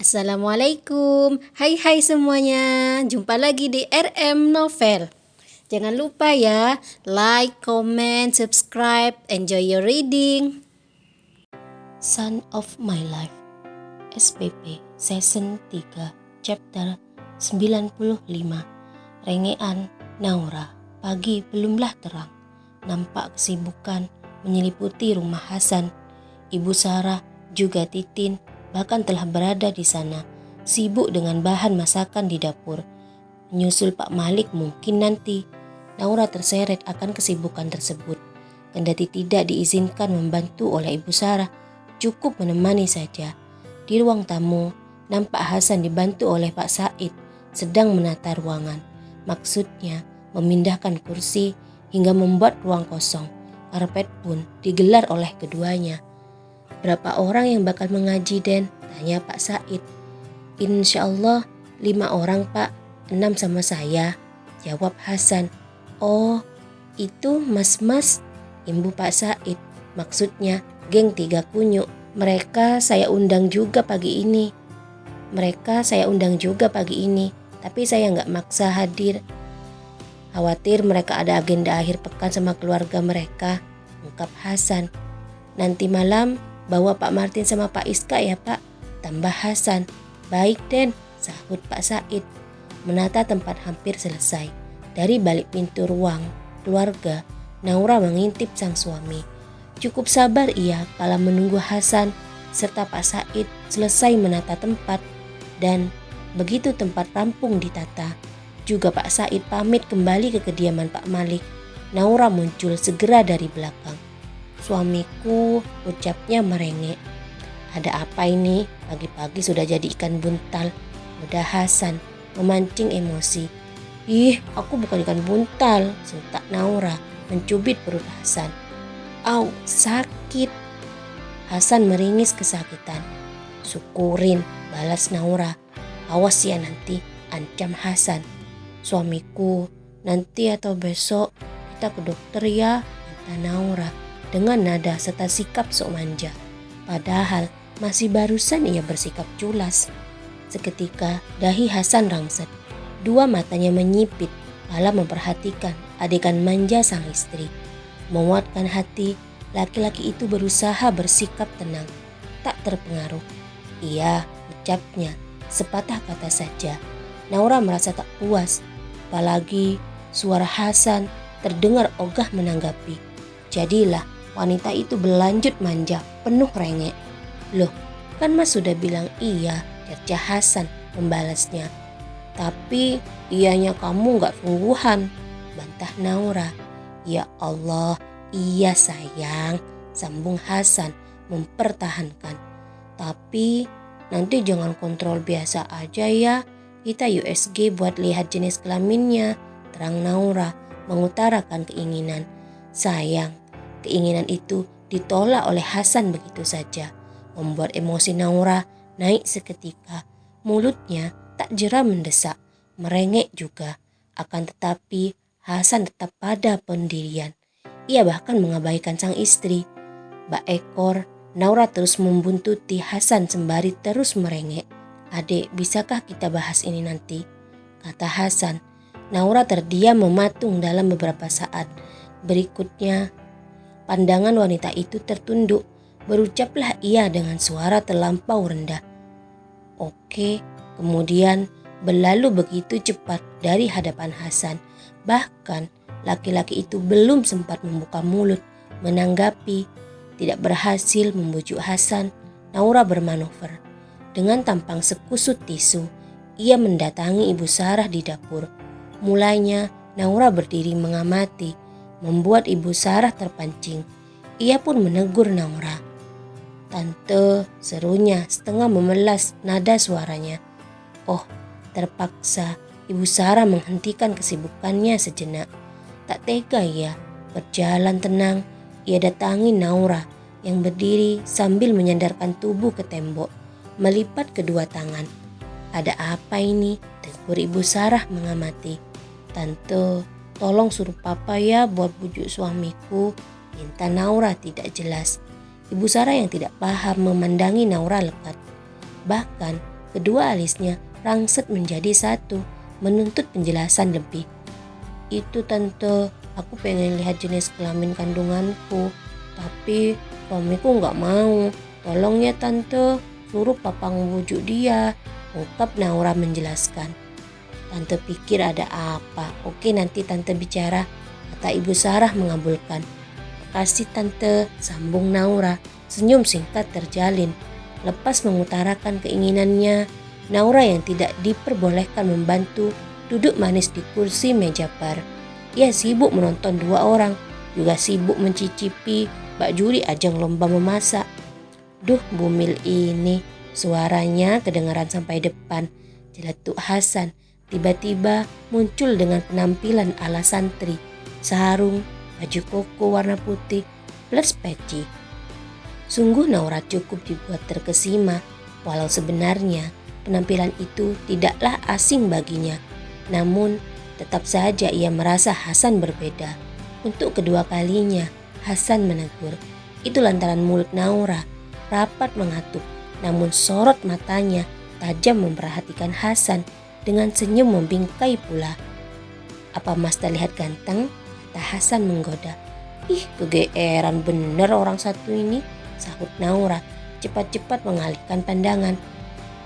Assalamualaikum, hai semuanya, jumpa lagi di RM Novel. Jangan lupa ya, like, comment, subscribe, enjoy your reading. Son of My Life, SPP, Season 3, Chapter 95. Rengean Naura. Pagi belumlah terang, nampak kesibukan menyeliputi rumah Hasan. Ibu Sarah, juga Titin, bahkan telah berada di sana, sibuk dengan bahan masakan di dapur. Menyusul Pak Malik mungkin nanti. Naura terseret akan kesibukan tersebut. Kendati tidak diizinkan membantu oleh Ibu Sarah, cukup menemani saja. Di ruang tamu, nampak Hasan dibantu oleh Pak Said, sedang menata ruangan. Maksudnya, memindahkan kursi hingga membuat ruang kosong. Karpet pun digelar oleh keduanya. "Berapa orang yang bakal mengaji, Den?" tanya Pak Said. "Insya Allah 5 orang, Pak. 6 sama saya," jawab Hasan. "Oh, itu mas-mas," imbu Pak Said. "Maksudnya geng 3 kunyuk. Mereka saya undang juga pagi ini. Tapi saya nggak maksa hadir. Khawatir mereka ada agenda akhir pekan sama keluarga mereka," ungkap Hasan. "Nanti malam bawa Pak Martin sama Pak Iska ya, Pak," tambah Hasan. "Baik, Den," sahut Pak Said. Menata tempat hampir selesai. Dari balik pintu ruang keluarga, Naura mengintip sang suami. Cukup sabar ia kala menunggu Hasan serta Pak Said selesai menata tempat. Dan begitu tempat rampung ditata, juga Pak Said pamit kembali ke kediaman Pak Malik, Naura muncul segera dari belakang. "Suamiku," ucapnya merengek. "Ada apa ini? Pagi-pagi sudah jadi ikan buntal," udah Hasan memancing emosi. "Ih, aku bukan ikan buntal," sentak Naura mencubit perut Hasan. "Au, sakit." Hasan meringis kesakitan. "Syukurin," balas Naura. "Awas ya nanti," ancam Hasan. "Suamiku, nanti atau besok kita ke dokter ya," kata Naura dengan nada serta sikap sok manja. Padahal masih barusan ia bersikap culas. Seketika dahi Hasan rangset. 2 matanya menyipit kala memperhatikan adegan manja sang istri. Menguatkan hati, laki-laki itu berusaha bersikap tenang, tak terpengaruh. "Iya," ucapnya, sepatah kata saja. Naura merasa tak puas, apalagi suara Hasan terdengar ogah menanggapi. Jadilah wanita itu berlanjut manja, penuh rengek. "Loh, kan Mas sudah bilang iya," cercah Hasan membalasnya. "Tapi ianya kamu gak sungguhan," bantah Naura. "Ya Allah, iya sayang," sambung Hasan mempertahankan. "Tapi nanti jangan kontrol biasa aja ya, kita USG buat lihat jenis kelaminnya," terang Naura mengutarakan keinginan. Sayang, keinginan itu ditolak oleh Hasan begitu saja, membuat emosi Naura naik seketika. Mulutnya tak jera mendesak, merengek juga. Akan tetapi Hasan tetap pada pendirian. Ia bahkan mengabaikan sang istri. Bak ekor, Naura terus membuntuti Hasan sembari terus merengek. "Adek, bisakah kita bahas ini nanti?" kata Hasan. Naura terdiam mematung dalam beberapa saat. Berikutnya pandangan wanita itu tertunduk. Berucaplah ia dengan suara terlampau rendah. "Oke." Kemudian berlalu begitu cepat dari hadapan Hasan. Bahkan laki-laki itu belum sempat membuka mulut menanggapi. Tidak berhasil membujuk Hasan, Naura bermanuver. Dengan tampang sekusut tisu, ia mendatangi Ibu Sarah di dapur. Mulanya Naura berdiri mengamati, membuat Ibu Sarah terpancing. Ia pun menegur Naura. "Tante," serunya setengah memelas nada suaranya. Oh, terpaksa Ibu Sarah menghentikan kesibukannya sejenak. Tak tega ia, berjalan tenang, ia datangi Naura yang berdiri sambil menyandarkan tubuh ke tembok, melipat kedua tangan. "Ada apa ini?" tegur Ibu Sarah mengamati. "Tante, tolong suruh papa ya buat bujuk suamiku," minta Naura tidak jelas. Ibu Sarah yang tidak paham memandangi Naura lekat. Bahkan Kedua alisnya rangset menjadi satu, menuntut penjelasan lebih. Itu tante, aku pengen lihat jenis kelamin kandunganku, tapi suamiku nggak mau. Tolong ya tante, suruh papa ngebujuk dia, ungkap Naura menjelaskan. Tante pikir ada apa? Oke, nanti tante bicara, kata Ibu Sarah mengabulkan. Makasih tante, sambung Naura. Senyum singkat terjalin. Lepas mengutarakan keinginannya, Naura yang tidak diperbolehkan membantu duduk manis di kursi meja bar. Ia sibuk menonton dua orang, juga sibuk mencicipi bak juri ajang lomba memasak. Duh, bumil ini, suaranya kedengaran sampai depan. Jeletuk Hasan tiba-tiba muncul dengan penampilan ala santri, sarung, baju koko warna putih, plus peci. Sungguh Naura cukup dibuat terkesima, walau sebenarnya penampilan itu tidaklah asing baginya. Namun tetap saja ia merasa Hasan berbeda. Untuk kedua kalinya Hasan menegur. Itu lantaran mulut Naura rapat mengatuk, namun sorot matanya tajam memperhatikan Hasan dengan senyum membingkai pula. Apa Mas terlihat ganteng? Kata Hasan menggoda. Ih, kegeeran bener orang satu ini, sahut Naura cepat-cepat mengalihkan pandangan.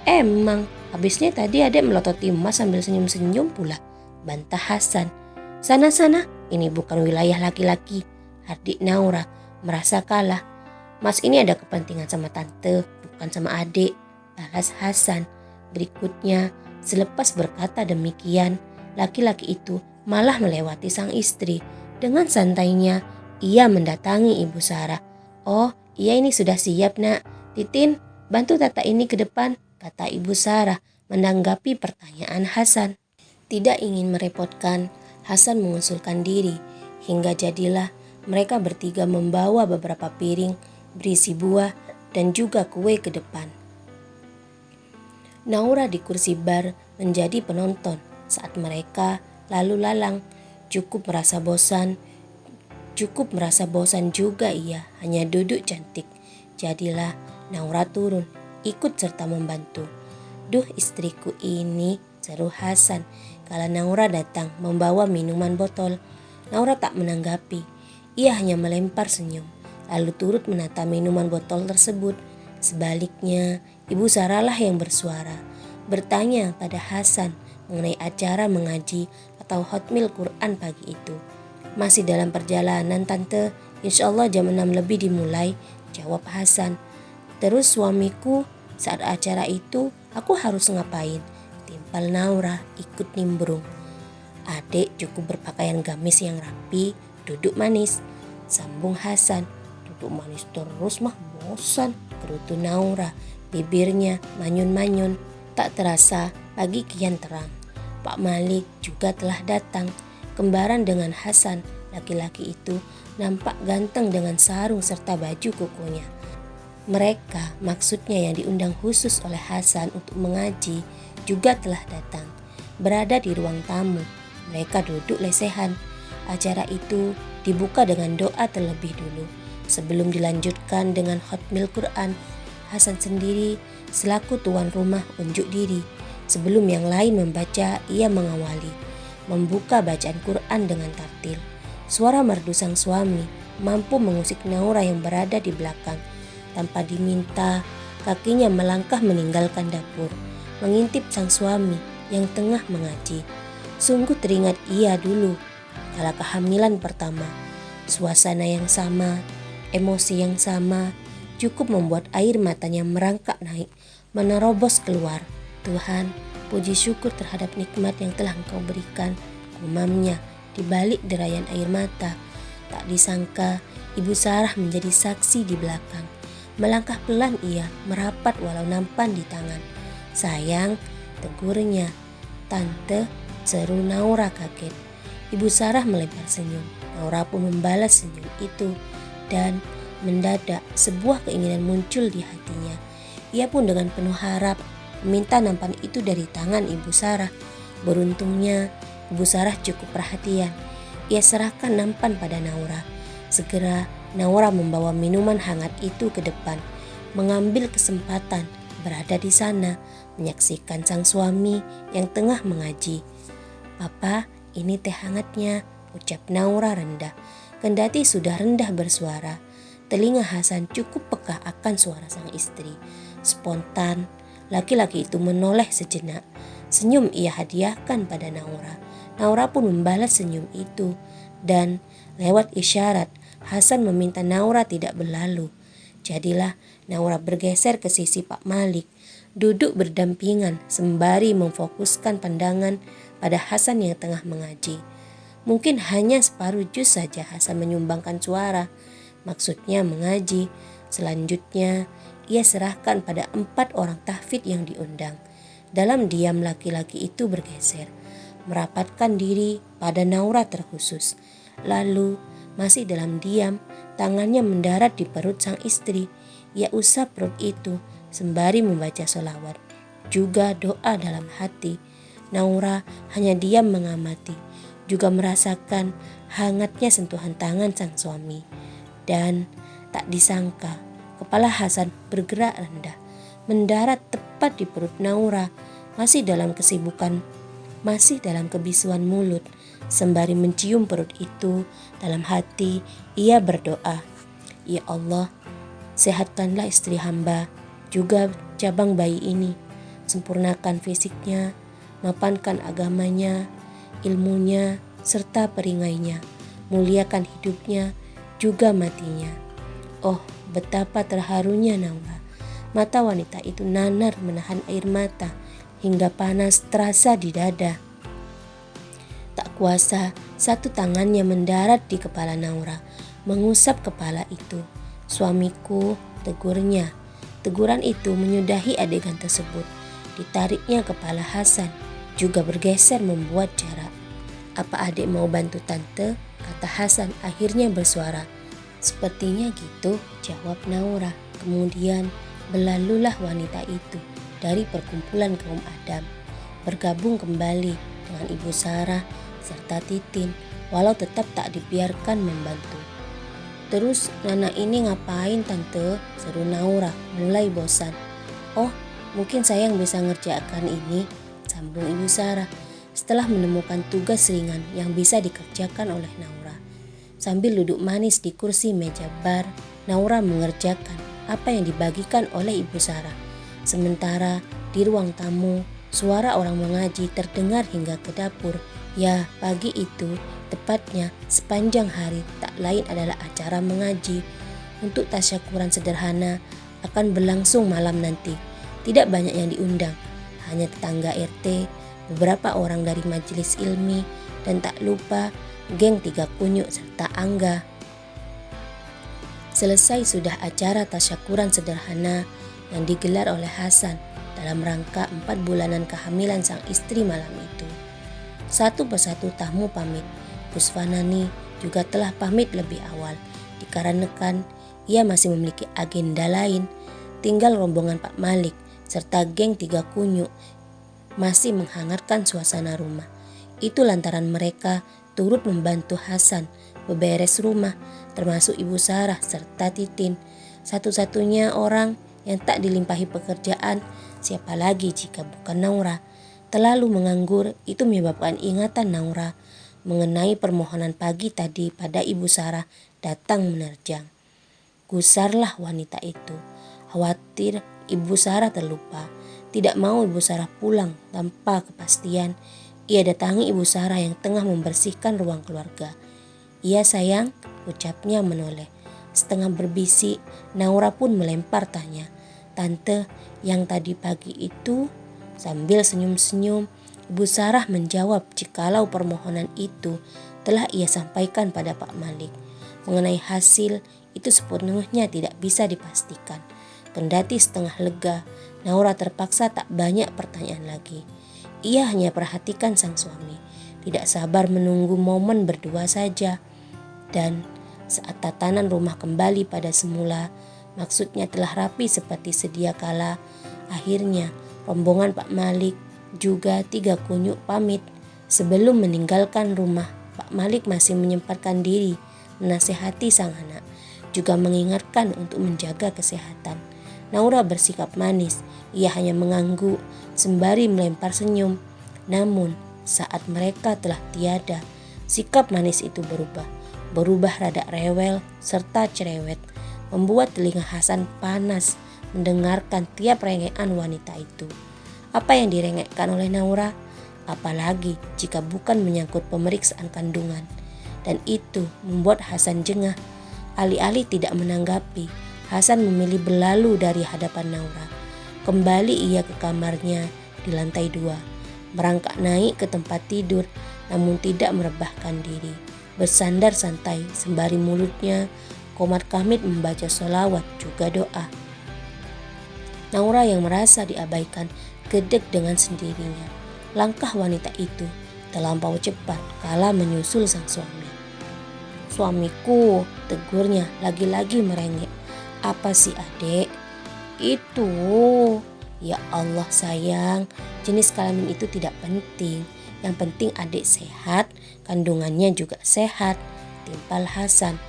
Emang, habisnya tadi adek melototi Mas sambil senyum-senyum pula, bantah Hasan. Sana-sana, ini bukan wilayah laki-laki, hardik Naura merasa kalah. Mas ini ada kepentingan sama tante, bukan sama adik, balas Hasan. Berikutnya, selepas berkata demikian, laki-laki itu malah melewati sang istri. Dengan santainya, ia mendatangi Ibu Sarah. Oh, iya ini sudah siap nak. Titin, bantu tata ini ke depan, kata Ibu Sarah menanggapi pertanyaan Hasan. Tidak ingin merepotkan, Hasan mengusulkan diri, hingga jadilah mereka bertiga membawa beberapa piring berisi buah dan juga kue ke depan. Naura di kursi bar menjadi penonton saat mereka lalu lalang. Cukup merasa bosan juga ia hanya duduk cantik. Jadilah Naura turun, ikut serta membantu. Duh, istriku ini, seru Hasan kala Naura datang membawa minuman botol. Naura tak menanggapi, ia hanya melempar senyum, lalu turut menata minuman botol tersebut. Sebaliknya, Ibu Sarah lah yang bersuara, bertanya pada Hasan mengenai acara mengaji atau hotmil Quran pagi itu. Masih dalam perjalanan tante, insya Allah jam 6 lebih dimulai, jawab Hasan. Terus suamiku, saat acara itu aku harus ngapain? Timpal Naura ikut nimbrung. Adik cukup berpakaian gamis yang rapi, duduk manis, sambung Hasan. Duduk manis terus mah bosan, gerutu Naura, bibirnya manyun-manyun. Tak terasa pagi kian terang. Pak Malik juga telah datang, kembaran dengan Hasan. Laki-laki itu nampak ganteng dengan sarung serta baju kukunya. Mereka, maksudnya yang diundang khusus oleh Hasan untuk mengaji, juga telah datang. Berada di ruang tamu, mereka duduk lesehan. Acara itu dibuka dengan doa terlebih dulu. Sebelum dilanjutkan dengan hotmil Quran, Hasan sendiri selaku tuan rumah unjuk diri. Sebelum yang lain membaca, ia mengawali, membuka bacaan Quran dengan tartil. Suara merdu sang suami mampu mengusik Naura yang berada di belakang. Tanpa diminta, kakinya melangkah meninggalkan dapur, mengintip sang suami yang tengah mengaji. Sungguh teringat ia dulu, kala kehamilan pertama. Suasana yang sama, emosi yang sama, cukup membuat air matanya merangkak naik, menerobos keluar. Tuhan, puji syukur terhadap nikmat yang telah Engkau berikan, gumamnya di balik derayan air mata. Tak disangka, Ibu Sarah menjadi saksi di belakang. Melangkah pelan ia, merapat walau nampan di tangan. Sayang, tegurnya. Tante, seru Naura kaget. Ibu Sarah melempar senyum. Naura pun membalas senyum itu. Dan mendadak sebuah keinginan muncul di hatinya. Ia pun dengan penuh harap meminta nampan itu dari tangan Ibu Sarah. Beruntungnya, Ibu Sarah cukup perhatian. Ia serahkan nampan pada Naura. Segera Naura membawa minuman hangat itu ke depan, mengambil kesempatan berada di sana menyaksikan sang suami yang tengah mengaji. "Papa, ini teh hangatnya," ucap Naura rendah. Kendati sudah rendah bersuara, telinga Hasan cukup peka akan suara sang istri. Spontan, laki-laki itu menoleh sejenak. Senyum ia hadiahkan pada Naura. Naura pun membalas senyum itu. Dan lewat isyarat, Hasan meminta Naura tidak berlalu. Jadilah Naura bergeser ke sisi Pak Malik, duduk berdampingan sembari memfokuskan pandangan pada Hasan yang tengah mengaji. Mungkin hanya separuh juz saja Hasan menyumbangkan suara, maksudnya mengaji. Selanjutnya ia serahkan pada 4 orang tahfidz yang diundang. Dalam diam laki-laki itu bergeser, merapatkan diri pada Naura terkhusus. Lalu masih dalam diam, tangannya mendarat di perut sang istri. Ia usap perut itu sembari membaca sholawat, juga doa dalam hati. Naura hanya diam mengamati, juga merasakan hangatnya sentuhan tangan sang suami. Dan tak disangka, kepala Hasan bergerak rendah, mendarat tepat di perut Naura, masih dalam kebisuan mulut. Sembari mencium perut itu, dalam hati ia berdoa, "Ya Allah, sehatkanlah istri hamba, juga cabang bayi ini. Sempurnakan fisiknya, mapankan agamanya, ilmunya, serta peringainya. Muliakan hidupnya, juga matinya." Oh, betapa terharunya Naura. Mata wanita itu nanar menahan air mata hingga panas terasa di dada. Tak kuasa, satu tangannya mendarat di kepala Naura, mengusap kepala itu. "Suamiku," tegurnya. Teguran itu menyudahi adegan tersebut. Ditariknya kepala Hasan, juga bergeser membuat jarak. "Apa adik mau bantu tante?" kata Hasan akhirnya bersuara. "Sepertinya gitu," jawab Naura. Kemudian berlalulah wanita itu dari perkumpulan kaum Adam, bergabung kembali dengan Ibu Sarah serta Titin, walau tetap tak dibiarkan membantu. "Terus Nana ini ngapain tante?" seru Naura mulai bosan. "Oh, mungkin saya yang bisa ngerjakan ini," sambung Ibu Sarah setelah menemukan tugas ringan yang bisa dikerjakan oleh Naura. Sambil duduk manis di kursi meja bar, Naura mengerjakan apa yang dibagikan oleh Ibu Sarah. Sementara di ruang tamu, suara orang mengaji terdengar hingga ke dapur. Ya, pagi itu, tepatnya sepanjang hari, tak lain adalah acara mengaji. Untuk tasyakuran sederhana akan berlangsung malam nanti. Tidak banyak yang diundang, hanya tetangga RT, beberapa orang dari majelis ilmi, dan tak lupa geng 3 Kunyuk serta Angga. Selesai sudah acara tasyakuran sederhana yang digelar oleh Hasan dalam rangka 4 bulanan kehamilan sang istri malam itu. Satu persatu tamu pamit. Kusvanani juga telah pamit lebih awal, dikarenakan ia masih memiliki agenda lain. Tinggal rombongan Pak Malik serta geng 3 Kunyuk masih menghangatkan suasana rumah. Itu lantaran mereka turut membantu Hasan beberes rumah, termasuk Ibu Sarah serta Titin. Satu-satunya orang yang tak dilimpahi pekerjaan, siapa lagi jika bukan Naura. Terlalu menganggur itu menyebabkan ingatan Naura mengenai permohonan pagi tadi pada Ibu Sarah datang menerjang. Gusarlah wanita itu, khawatir Ibu Sarah terlupa. Tidak mau Ibu Sarah pulang tanpa kepastian, ia datangi Ibu Sarah yang tengah membersihkan ruang keluarga. "Iya sayang," ucapnya menoleh. Setengah berbisik, Naura pun melempar tanya, "Tante, yang tadi pagi itu?" Sambil senyum-senyum, Ibu Sarah menjawab jikalau permohonan itu telah ia sampaikan pada Pak Malik. Mengenai hasil, itu sepenuhnya tidak bisa dipastikan. Kendati setengah lega, Naura terpaksa tak banyak pertanyaan lagi. Ia hanya perhatikan sang suami, tidak sabar menunggu momen berdua saja. Dan saat tatanan rumah kembali pada semula, maksudnya telah rapi seperti sedia kala, akhirnya rombongan Pak Malik juga 3 Kunyuk pamit. Sebelum meninggalkan rumah, Pak Malik masih menyempatkan diri menasihati sang anak, juga mengingatkan untuk menjaga kesehatan. Naura bersikap manis. Ia hanya mengangguk sembari melempar senyum. Namun saat mereka telah tiada, sikap manis itu berubah rada rewel serta cerewet, membuat telinga Hasan panas mendengarkan tiap rengekan wanita itu. Apa yang direngekkan oleh Naura? Apalagi jika bukan menyangkut pemeriksaan kandungan. Dan itu membuat Hasan jengah. Alih-alih tidak menanggapi, Hasan memilih berlalu dari hadapan Naura. Kembali ia ke kamarnya di lantai 2. Merangkak naik ke tempat tidur, namun tidak merebahkan diri. Bersandar santai sembari mulutnya komat kamit membaca sholawat juga doa. Naura yang merasa diabaikan gedek dengan sendirinya. Langkah wanita itu terlampau cepat kala menyusul sang suami. "Suamiku," tegurnya lagi-lagi merengek. "Apa sih adek?" "Itu." "Ya Allah sayang, jenis kelamin itu tidak penting. Yang penting adek sehat, kandungannya juga sehat," timpal Hasan.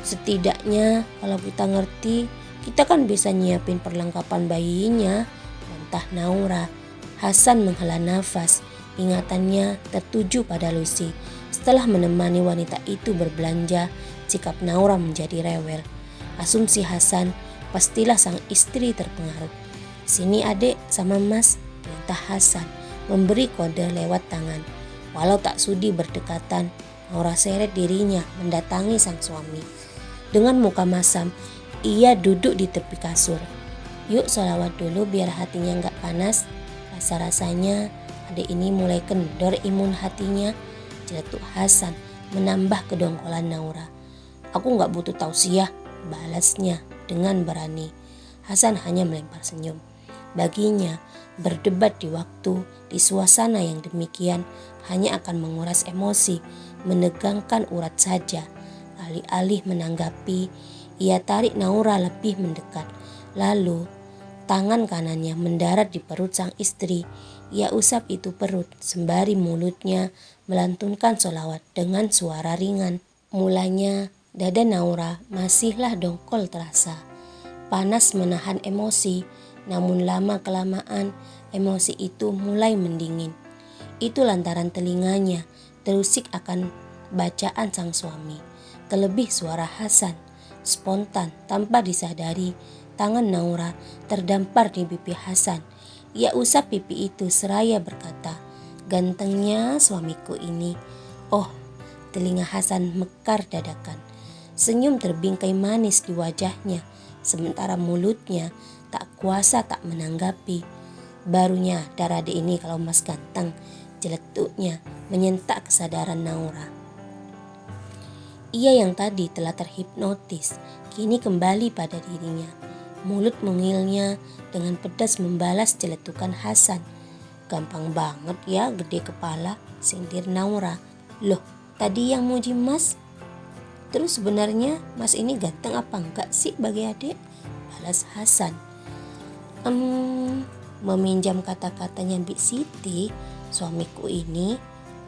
"Setidaknya kalau kita ngerti, kita kan bisa nyiapin perlengkapan bayinya," bantah Naura. Hasan menghela nafas, ingatannya tertuju pada Lucy. Setelah menemani wanita itu berbelanja, sikap Naura menjadi rewel. Asumsi Hasan, pastilah sang istri terpengaruh. "Sini adek sama mas," perintah Hasan, memberi kode lewat tangan. Walau tak sudi berdekatan, Naura seret dirinya mendatangi sang suami. Dengan muka masam, ia duduk di tepi kasur. "Yuk sholawat dulu biar hatinya gak panas." Rasa-rasanya adek ini mulai kendor imun hatinya, celetuk Hasan menambah kedongkolan Naura. "Aku gak butuh tausiah," balasnya dengan berani. Hasan hanya melempar senyum. Baginya, berdebat di waktu, di suasana yang demikian hanya akan menguras emosi, menegangkan urat saja. Alih-alih menanggapi, ia tarik Naura lebih mendekat. Lalu tangan kanannya mendarat di perut sang istri. Ia usap itu perut sembari mulutnya melantunkan sholawat dengan suara ringan. Mulanya dada Naura masihlah dongkol terasa. Panas menahan emosi, namun lama-kelamaan emosi itu mulai mendingin. Itu lantaran telinganya terusik akan bacaan sang suami. Terlebih suara Hasan. Spontan tanpa disadari, tangan Naura terdampar di pipi Hasan. Ia usap pipi itu seraya berkata, "Gantengnya suamiku ini." Oh, telinga Hasan mekar dadakan. Senyum terbingkai manis di wajahnya, sementara mulutnya tak kuasa tak menanggapi. "Barunya darah ini kalau mas ganteng," jeletuknya menyentak kesadaran Naura. Ia yang tadi telah terhipnotis, kini kembali pada dirinya. Mulut mungilnya dengan pedas membalas celetukan Hasan. "Gampang banget ya gede kepala," sindir Naura. "Loh, tadi yang muji mas? Terus sebenarnya mas ini ganteng apa enggak sih bagi adek?" balas Hasan. Meminjam kata-katanya Mbak Siti, "Suamiku ini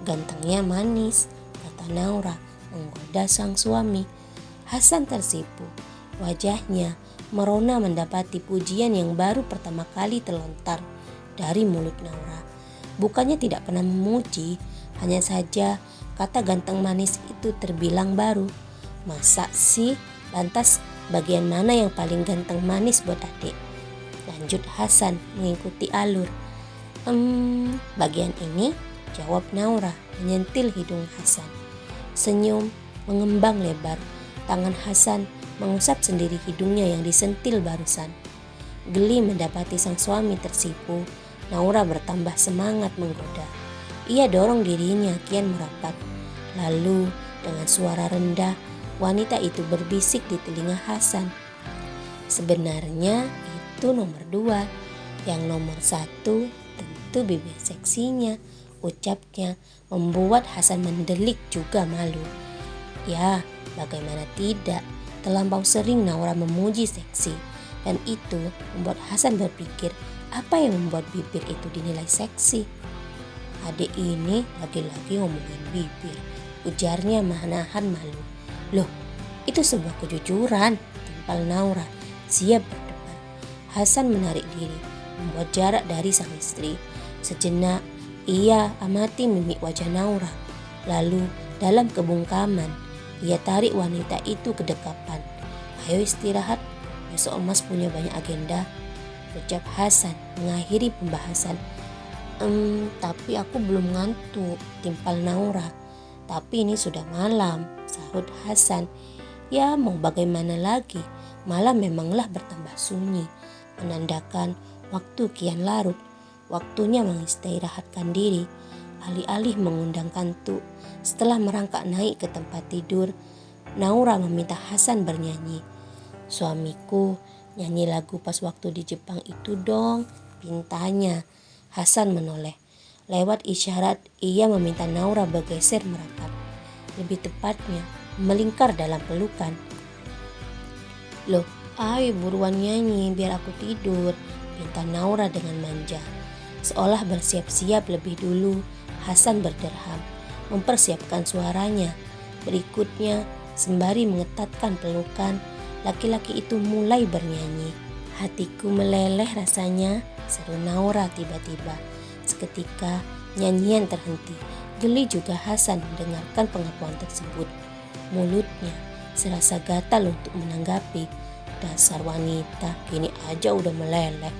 gantengnya manis," kata Naura menggoda sang suami. Hasan tersipu. Wajahnya merona mendapati pujian yang baru pertama kali terlontar dari mulut Naura. Bukannya tidak pernah memuji, hanya saja kata ganteng manis itu terbilang baru. "Masa sih? Lantas bagian mana yang paling ganteng manis buat adik?" lanjut Hasan mengikuti alur. Bagian ini," jawab Naura menyentil hidung Hasan. Senyum mengembang lebar. Tangan Hasan mengusap sendiri hidungnya yang disentil barusan. Geli mendapati sang suami tersipu, Naura bertambah semangat menggoda. Ia dorong dirinya kian merapat. Lalu dengan suara rendah, wanita itu berbisik di telinga Hasan. Sebenarnya itu nomor 2, yang nomor 1 tentu bibir seksinya, ucapnya membuat Hasan mendelik juga malu. Ya, bagaimana tidak, terlampau sering Naura memuji seksi, dan itu membuat Hasan berpikir apa yang membuat bibir itu dinilai seksi. "Adik ini lagi-lagi ngomongin bibir," ujarnya menahan malu. "Loh, itu sebuah kejujuran," timpal Naura siap berdebat. Hasan menarik diri, membuat jarak dari sang istri. Sejenak, ia amati mimik wajah Naura. Lalu, dalam kebungkaman, ia tarik wanita itu ke dekapan. "Ayo istirahat, besok Mas punya banyak agenda," ucap Hasan mengakhiri pembahasan. Tapi aku belum ngantuk," timpal Naura. "Tapi ini sudah malam," sahut Hasan. "Ya mau bagaimana lagi, malam memanglah bertambah sunyi, menandakan waktu kian larut. Waktunya mengistirahatkan diri." Alih-alih mengundang kantuk, setelah merangkak naik ke tempat tidur, Naura meminta Hasan bernyanyi. "Suamiku, nyanyi lagu pas waktu di Jepang itu dong," pintanya. Hasan menoleh. Lewat isyarat, ia meminta Naura bergeser merapat. Lebih tepatnya, melingkar dalam pelukan. "Loh, ayo buruan nyanyi biar aku tidur," pinta Naura dengan manja. Seolah bersiap-siap lebih dulu, Hasan berderham, mempersiapkan suaranya. Berikutnya, sembari mengetatkan pelukan, laki-laki itu mulai bernyanyi. "Hatiku meleleh rasanya," seru Naura tiba-tiba. Seketika, nyanyian terhenti. Geli juga Hasan mendengarkan pengakuan tersebut. Mulutnya serasa gatal untuk menanggapi. "Dasar wanita, kini aja udah meleleh,"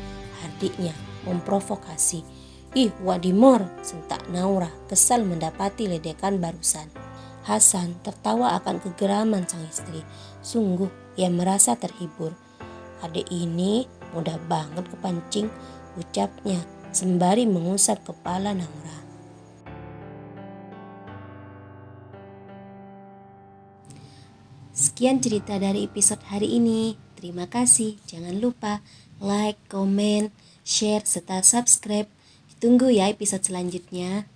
adiknya memprovokasi. "Ih, wadimor," sentak Naura, kesal mendapati ledekan barusan. Hasan tertawa akan kegeraman sang istri. Sungguh, ia merasa terhibur. "Adik ini mudah banget kepancing," ucapnya sembari mengusap kepala Naura. Sekian cerita dari episode hari ini. Terima kasih. Jangan lupa like, komen, share, serta subscribe. Tunggu ya episode selanjutnya.